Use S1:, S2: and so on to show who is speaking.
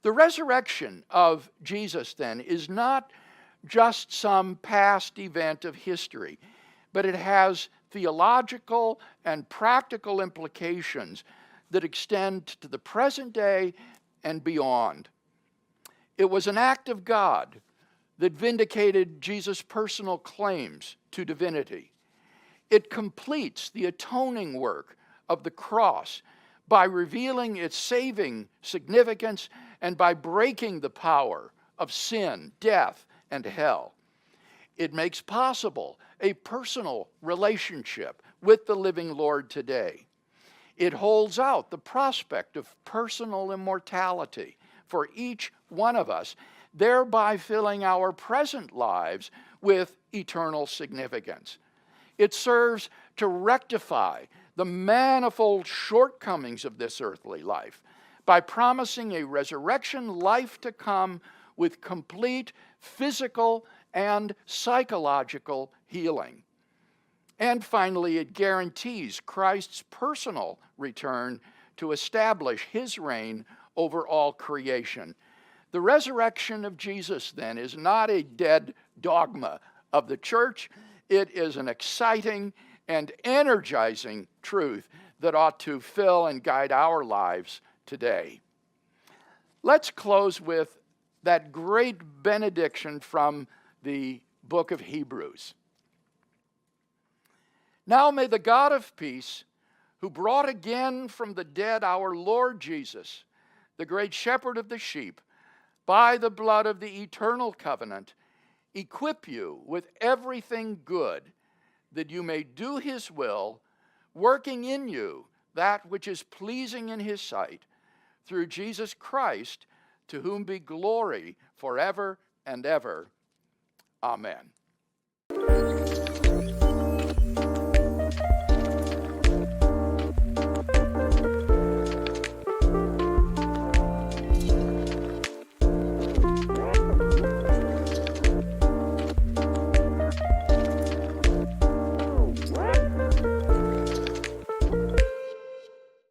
S1: The resurrection of Jesus, then, is not just some past event of history, but it has theological and practical implications that extend to the present day and beyond. It was an act of God that vindicated Jesus' personal claims to divinity. It completes the atoning work of the cross by revealing its saving significance and by breaking the power of sin, death, and hell. It makes possible a personal relationship with the living Lord today. It holds out the prospect of personal immortality for each one of us, thereby filling our present lives with eternal significance. It serves to rectify the manifold shortcomings of this earthly life by promising a resurrection life to come with complete physical and psychological healing. And finally, it guarantees Christ's personal return to establish his reign over all creation. The resurrection of Jesus, then, is not a dead dogma of the church. It is an exciting and energizing truth that ought to fill and guide our lives today. Let's close with that great benediction from the book of Hebrews. Now may the God of peace, who brought again from the dead our Lord Jesus, the great shepherd of the sheep, by the blood of the eternal covenant, equip you with everything good, that you may do his will, working in you that which is pleasing in his sight, through Jesus Christ, to whom be glory forever and ever. Amen.